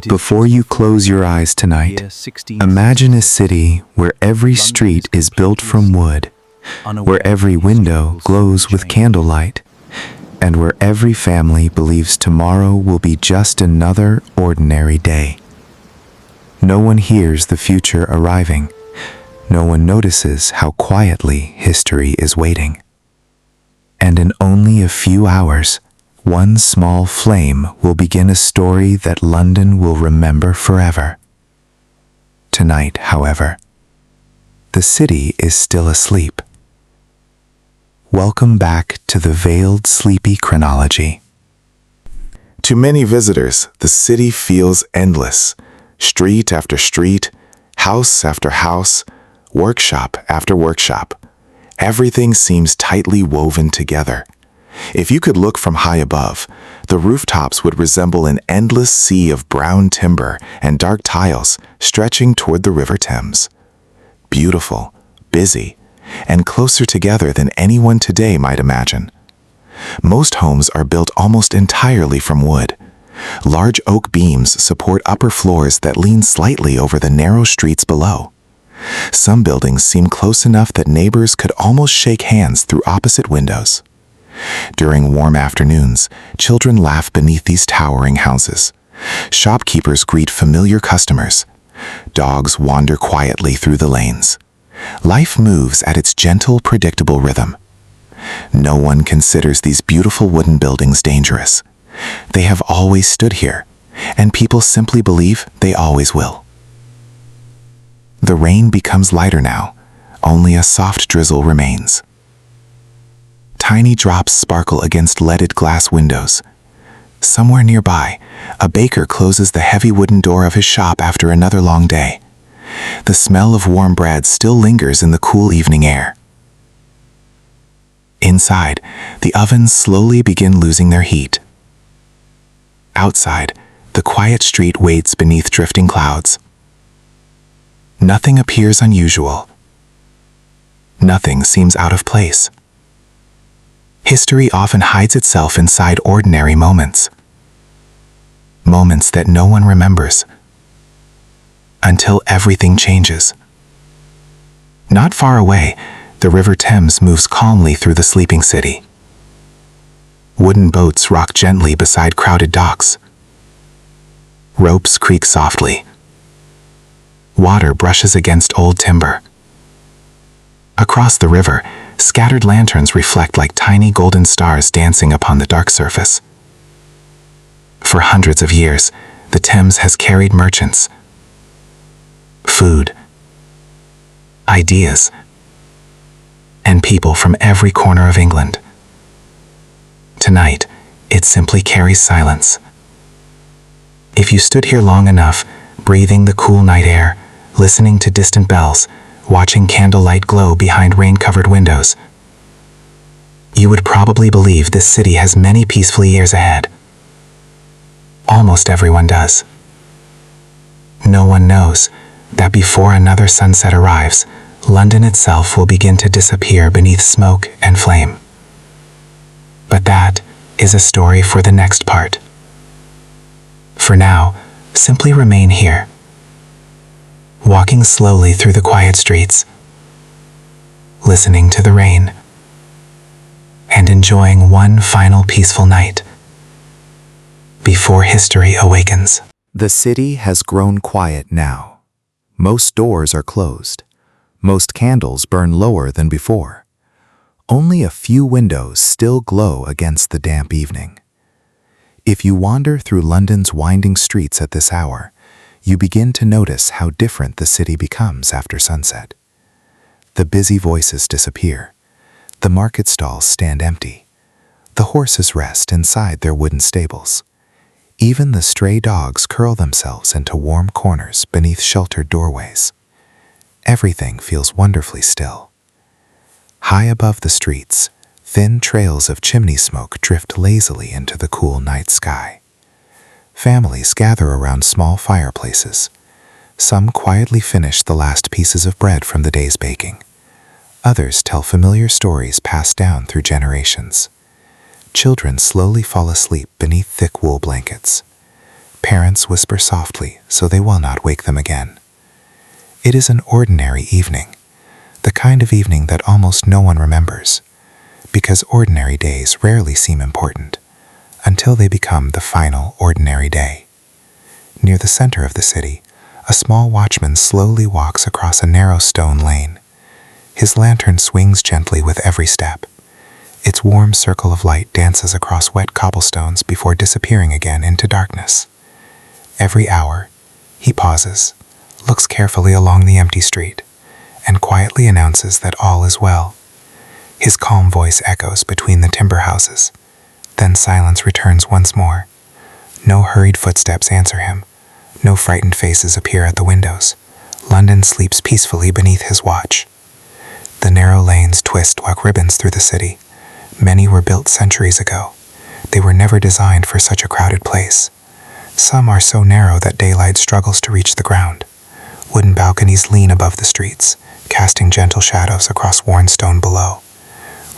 Before you close your eyes tonight, imagine a city where every street is built from wood, where every window glows with candlelight, and where every family believes tomorrow will be just another ordinary day. No one hears the future arriving. No one notices how quietly history is waiting. And in only a few hours, one small flame will begin a story that London will remember forever. Tonight, however, the city is still asleep. Welcome back to the veiled sleepy chronology. To many visitors, the city feels endless. Street after street, house after house, workshop after workshop. Everything seems tightly woven together. If you could look from high above, the rooftops would resemble an endless sea of brown timber and dark tiles stretching toward the River Thames. Beautiful, busy, and closer together than anyone today might imagine. Most homes are built almost entirely from wood. Large oak beams support upper floors that lean slightly over the narrow streets below. Some buildings seem close enough that neighbors could almost shake hands through opposite windows. During warm afternoons, children laugh beneath these towering houses. Shopkeepers greet familiar customers. Dogs wander quietly through the lanes. Life moves at its gentle, predictable rhythm. No one considers these beautiful wooden buildings dangerous. They have always stood here, and people simply believe they always will. The rain becomes lighter now. Only a soft drizzle remains. Tiny drops sparkle against leaded glass windows. Somewhere nearby, a baker closes the heavy wooden door of his shop after another long day. The smell of warm bread still lingers in the cool evening air. Inside, the ovens slowly begin losing their heat. Outside, the quiet street waits beneath drifting clouds. Nothing appears unusual. Nothing seems out of place. History often hides itself inside ordinary moments. Moments that no one remembers. Until everything changes. Not far away, the River Thames moves calmly through the sleeping city. Wooden boats rock gently beside crowded docks. Ropes creak softly. Water brushes against old timber. Across the river, scattered lanterns reflect like tiny golden stars dancing upon the dark surface. For hundreds of years, the Thames has carried merchants, food, ideas, and people from every corner of England. Tonight, it simply carries silence. If you stood here long enough, breathing the cool night air, listening to distant bells, watching candlelight glow behind rain-covered windows, you would probably believe this city has many peaceful years ahead. Almost everyone does. No one knows that before another sunset arrives, London itself will begin to disappear beneath smoke and flame. But that is a story for the next part. For now, simply remain here, walking slowly through the quiet streets, listening to the rain, and enjoying one final peaceful night before history awakens. The city has grown quiet now. Most doors are closed. Most candles burn lower than before. Only a few windows still glow against the damp evening. If you wander through London's winding streets at this hour, you begin to notice how different the city becomes after sunset. The busy voices disappear. The market stalls stand empty. The horses rest inside their wooden stables. Even the stray dogs curl themselves into warm corners beneath sheltered doorways. Everything feels wonderfully still. High above the streets, thin trails of chimney smoke drift lazily into the cool night sky. Families gather around small fireplaces. Some quietly finish the last pieces of bread from the day's baking. Others tell familiar stories passed down through generations. Children slowly fall asleep beneath thick wool blankets. Parents whisper softly so they will not wake them again. It is an ordinary evening, the kind of evening that almost no one remembers, because ordinary days rarely seem important until they become the final ordinary day. Near the center of the city, a small watchman slowly walks across a narrow stone lane. His lantern swings gently with every step. Its warm circle of light dances across wet cobblestones before disappearing again into darkness. Every hour, he pauses, looks carefully along the empty street, and quietly announces that all is well. His calm voice echoes between the timber houses. Then silence returns once more. No hurried footsteps answer him. No frightened faces appear at the windows. London sleeps peacefully beneath his watch. The narrow lanes twist like ribbons through the city. Many were built centuries ago. They were never designed for such a crowded place. Some are so narrow that daylight struggles to reach the ground. Wooden balconies lean above the streets, casting gentle shadows across worn stone below.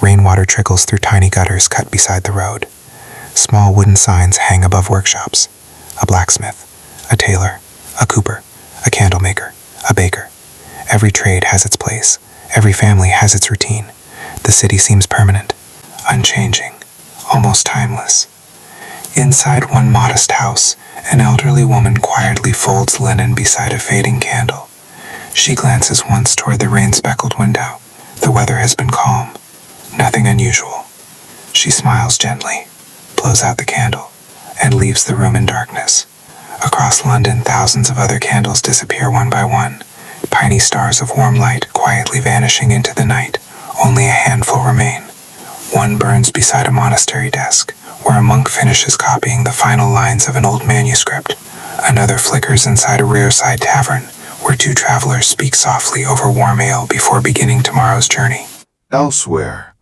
Rainwater trickles through tiny gutters cut beside the road. Small wooden signs hang above workshops. A blacksmith, a tailor, a cooper, a candlemaker, a baker. Every trade has its place. Every family has its routine. The city seems permanent, unchanging, almost timeless. Inside one modest house, an elderly woman quietly folds linen beside a fading candle. She glances once toward the rain-speckled window. The weather has been calm. Nothing unusual. She smiles gently, blows out the candle, and leaves the room in darkness. Across London, thousands of other candles disappear one by one, tiny stars of warm light quietly vanishing into the night. Only a handful remain. One burns beside a monastery desk, where a monk finishes copying the final lines of an old manuscript. Another flickers inside a rear-side tavern, where two travelers speak softly over warm ale before beginning tomorrow's journey. Elsewhere,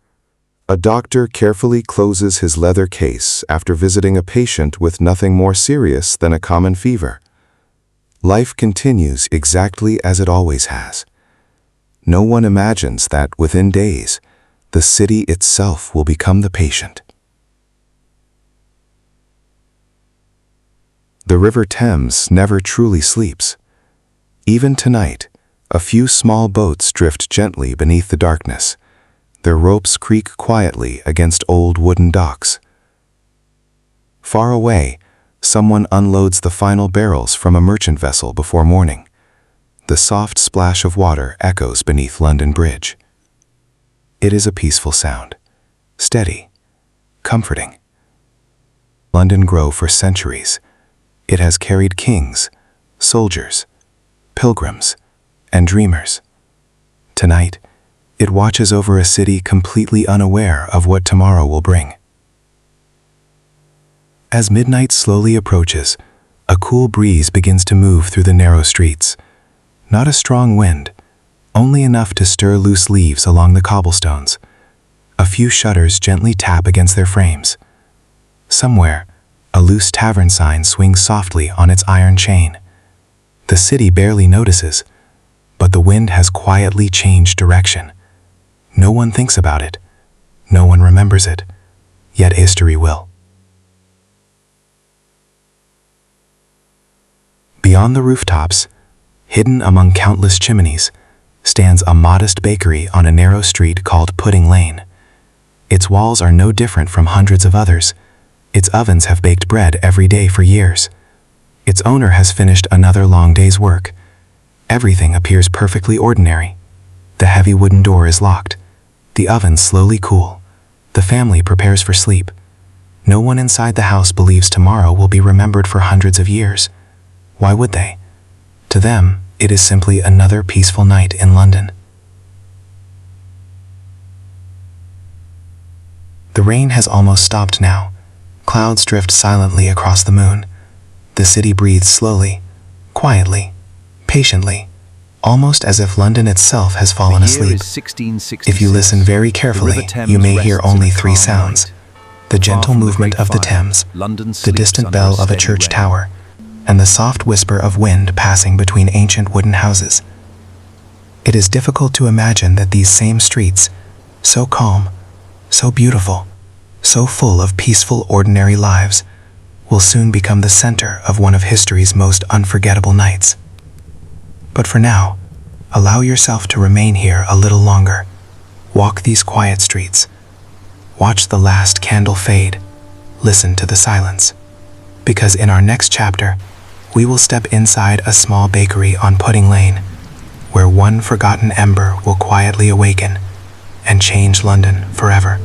a doctor carefully closes his leather case after visiting a patient with nothing more serious than a common fever. Life continues exactly as it always has. No one imagines that within days, the city itself will become the patient. The River Thames never truly sleeps. Even tonight, a few small boats drift gently beneath the darkness. Their ropes creak quietly against old wooden docks. Far away, someone unloads the final barrels from a merchant vessel before morning. The soft splash of water echoes beneath London Bridge. It is a peaceful sound, steady, comforting. London grew for centuries. It has carried kings, soldiers, pilgrims, and dreamers. Tonight, it watches over a city completely unaware of what tomorrow will bring. As midnight slowly approaches, a cool breeze begins to move through the narrow streets. Not a strong wind, only enough to stir loose leaves along the cobblestones. A few shutters gently tap against their frames. Somewhere, a loose tavern sign swings softly on its iron chain. The city barely notices, but the wind has quietly changed direction. No one thinks about it. No one remembers it. Yet history will. Beyond the rooftops, hidden among countless chimneys, stands a modest bakery on a narrow street called Pudding Lane. Its walls are no different from hundreds of others. Its ovens have baked bread every day for years. Its owner has finished another long day's work. Everything appears perfectly ordinary. The heavy wooden door is locked. The ovens slowly cool. The family prepares for sleep. No one inside the house believes tomorrow will be remembered for hundreds of years. Why would they? To them, it is simply another peaceful night in London. The rain has almost stopped now. Clouds drift silently across the moon. The city breathes slowly, quietly, patiently, almost as if London itself has fallen asleep. If you listen very carefully, you may hear only three sounds: the gentle movement of the Thames, the distant bell of a church tower, and the soft whisper of wind passing between ancient wooden houses. It is difficult to imagine that these same streets, so calm, so beautiful, so full of peaceful ordinary lives, will soon become the center of one of history's most unforgettable nights. But for now, allow yourself to remain here a little longer. Walk these quiet streets. Watch the last candle fade. Listen to the silence. Because in our next chapter, we will step inside a small bakery on Pudding Lane, where one forgotten ember will quietly awaken and change London forever.